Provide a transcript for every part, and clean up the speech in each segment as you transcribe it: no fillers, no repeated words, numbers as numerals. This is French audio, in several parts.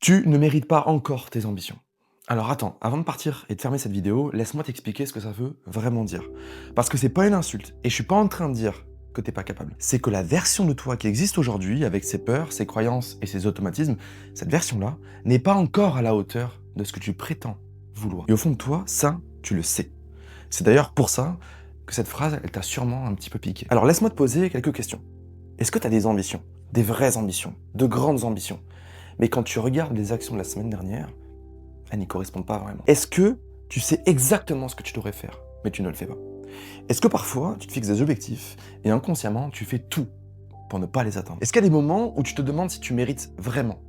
Tu ne mérites pas encore tes ambitions. Alors attends, avant de partir et de fermer cette vidéo, laisse-moi t'expliquer ce que ça veut vraiment dire. Parce que c'est pas une insulte, et je suis pas en train de dire que t'es pas capable. C'est que la version de toi qui existe aujourd'hui, avec ses peurs, ses croyances et ses automatismes, cette version-là n'est pas encore à la hauteur de ce que tu prétends vouloir. Et au fond de toi, ça, tu le sais. C'est d'ailleurs pour ça que cette phrase, elle t'a sûrement un petit peu piqué. Alors laisse-moi te poser quelques questions. Est-ce que tu as des ambitions? Des vraies ambitions? De grandes ambitions? Mais quand tu regardes les actions de la semaine dernière, elles n'y correspondent pas vraiment. Est-ce que tu sais exactement ce que tu devrais faire, mais tu ne le fais pas? Est-ce que parfois, tu te fixes des objectifs et inconsciemment, tu fais tout pour ne pas les atteindre? Est-ce qu'il y a des moments où tu te demandes si tu mérites vraiment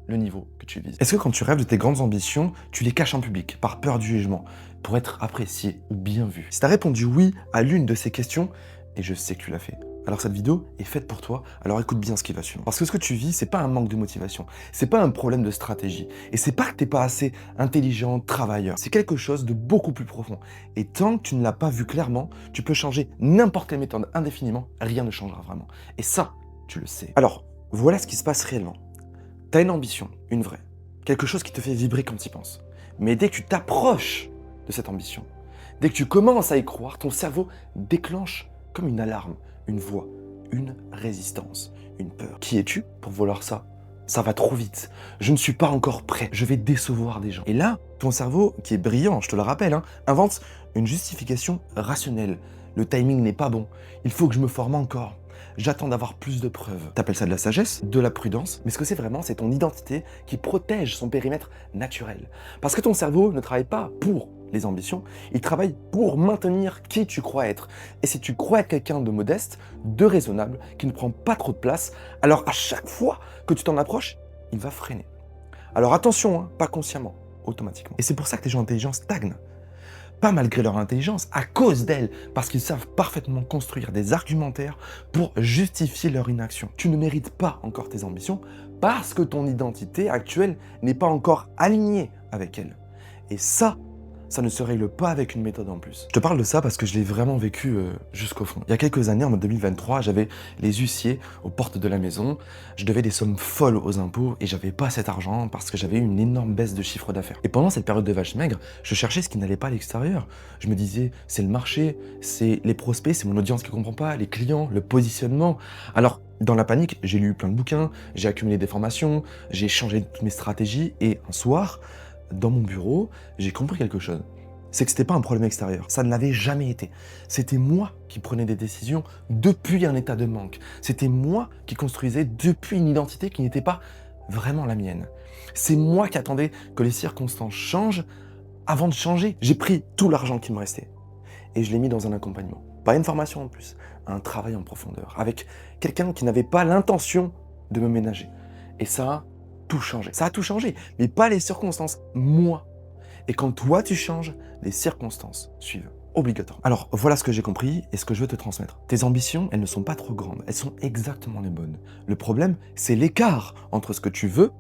le niveau que tu vises? Est-ce que quand tu rêves de tes grandes ambitions, tu les caches en public, par peur du jugement, pour être apprécié ou bien vu? Si tu as répondu oui à l'une de ces questions, et je sais que tu l'as fait, alors cette vidéo est faite pour toi, alors écoute bien ce qui va suivre. Parce que ce que tu vis, c'est pas un manque de motivation, c'est pas un problème de stratégie, et c'est pas que t'es pas assez intelligent, travailleur, c'est quelque chose de beaucoup plus profond. Et tant que tu ne l'as pas vu clairement, tu peux changer n'importe quelle méthode indéfiniment, rien ne changera vraiment. Et ça, tu le sais. Alors, voilà ce qui se passe réellement. T'as une ambition, une vraie, quelque chose qui te fait vibrer quand tu y penses. Mais dès que tu t'approches de cette ambition, dès que tu commences à y croire, ton cerveau déclenche comme une alarme, une voix, une résistance, une peur. Qui es-tu pour vouloir ça? Ça va trop vite. Je ne suis pas encore prêt. Je vais décevoir des gens. Et là, ton cerveau, qui est brillant, je te le rappelle, invente une justification rationnelle. Le timing n'est pas bon. Il faut que je me forme encore. J'attends d'avoir plus de preuves. T'appelles ça de la sagesse, de la prudence, mais ce que c'est vraiment, c'est ton identité qui protège son périmètre naturel. Parce que ton cerveau ne travaille pas pour les ambitions, il travaille pour maintenir qui tu crois être. Et si tu crois être quelqu'un de modeste, de raisonnable, qui ne prend pas trop de place, alors à chaque fois que tu t'en approches, il va freiner. Alors attention, pas consciemment, automatiquement. Et c'est pour ça que les gens intelligents stagnent. Pas malgré leur intelligence, à cause d'elle, parce qu'ils savent parfaitement construire des argumentaires pour justifier leur inaction. Tu ne mérites pas encore tes ambitions parce que ton identité actuelle n'est pas encore alignée avec elle. Et ça ne se règle pas avec une méthode en plus. Je te parle de ça parce que je l'ai vraiment vécu jusqu'au fond. Il y a quelques années, en 2023, j'avais les huissiers aux portes de la maison, je devais des sommes folles aux impôts et j'avais pas cet argent parce que j'avais eu une énorme baisse de chiffre d'affaires. Et pendant cette période de vache maigre, je cherchais ce qui n'allait pas à l'extérieur. Je me disais, c'est le marché, c'est les prospects, c'est mon audience qui comprend pas, les clients, le positionnement. Alors, dans la panique, j'ai lu plein de bouquins, j'ai accumulé des formations, j'ai changé toutes mes stratégies et un soir, dans mon bureau, j'ai compris quelque chose. C'est que c'était pas un problème extérieur. Ça ne l'avait jamais été. C'était moi qui prenais des décisions depuis un état de manque. C'était moi qui construisais depuis une identité qui n'était pas vraiment la mienne. C'est moi qui attendais que les circonstances changent avant de changer. J'ai pris tout l'argent qui me restait et je l'ai mis dans un accompagnement. Pas une formation en plus, un travail en profondeur avec quelqu'un qui n'avait pas l'intention de me ménager. Et ça a tout changé. Ça a tout changé, mais pas les circonstances, moi. Et quand toi tu changes, les circonstances suivent obligatoirement. Alors voilà ce que j'ai compris et ce que je veux te transmettre. Tes ambitions, elles ne sont pas trop grandes, elles sont exactement les bonnes. Le problème, c'est l'écart entre ce que tu veux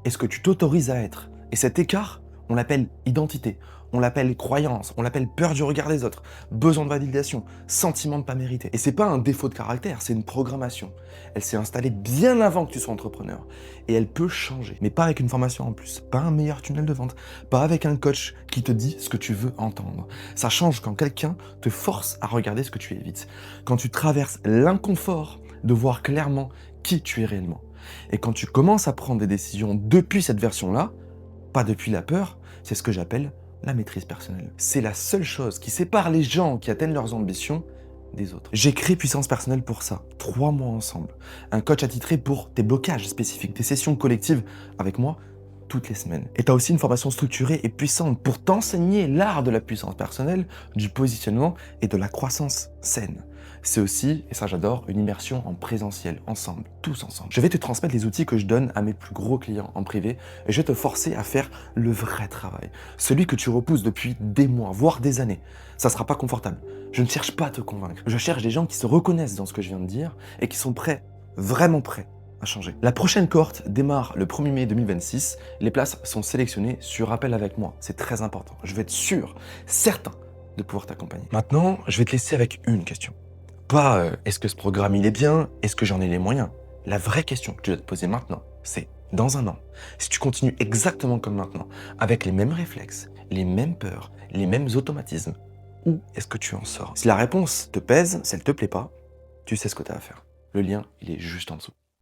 et ce que tu t'autorises à être. Et cet écart, on l'appelle identité, on l'appelle croyance, on l'appelle peur du regard des autres, besoin de validation, sentiment de pas mériter. Et c'est pas un défaut de caractère, c'est une programmation. Elle s'est installée bien avant que tu sois entrepreneur. Et elle peut changer, mais pas avec une formation en plus, pas un meilleur tunnel de vente, pas avec un coach qui te dit ce que tu veux entendre. Ça change quand quelqu'un te force à regarder ce que tu évites, quand tu traverses l'inconfort de voir clairement qui tu es réellement. Et quand tu commences à prendre des décisions depuis cette version-là, pas depuis la peur, c'est ce que j'appelle la maîtrise personnelle. C'est la seule chose qui sépare les gens qui atteignent leurs ambitions des autres. J'ai créé Puissance Personnelle pour ça, 3 mois ensemble. Un coach attitré pour tes blocages spécifiques, tes sessions collectives avec moi toutes les semaines. Et tu as aussi une formation structurée et puissante pour t'enseigner l'art de la puissance personnelle, du positionnement et de la croissance saine. C'est aussi, et ça j'adore, une immersion en présentiel, ensemble, tous ensemble. Je vais te transmettre les outils que je donne à mes plus gros clients en privé et je vais te forcer à faire le vrai travail. Celui que tu repousses depuis des mois, voire des années. Ça sera pas confortable. Je ne cherche pas à te convaincre. Je cherche des gens qui se reconnaissent dans ce que je viens de dire et qui sont prêts, vraiment prêts, à changer. La prochaine cohorte démarre le 1er mai 2026. Les places sont sélectionnées sur appel avec moi. C'est très important. Je vais être sûr, certain de pouvoir t'accompagner. Maintenant, je vais te laisser avec une question. Pas est-ce que ce programme il est bien, est-ce que j'en ai les moyens? La vraie question que tu dois te poser maintenant, c'est Dans un an, si tu continues exactement comme maintenant, avec les mêmes réflexes, les mêmes peurs, les mêmes automatismes, où est-ce que tu en sors? Si la réponse te pèse, si elle te plaît pas, tu sais ce que tu as à faire. Le lien, il est juste en dessous.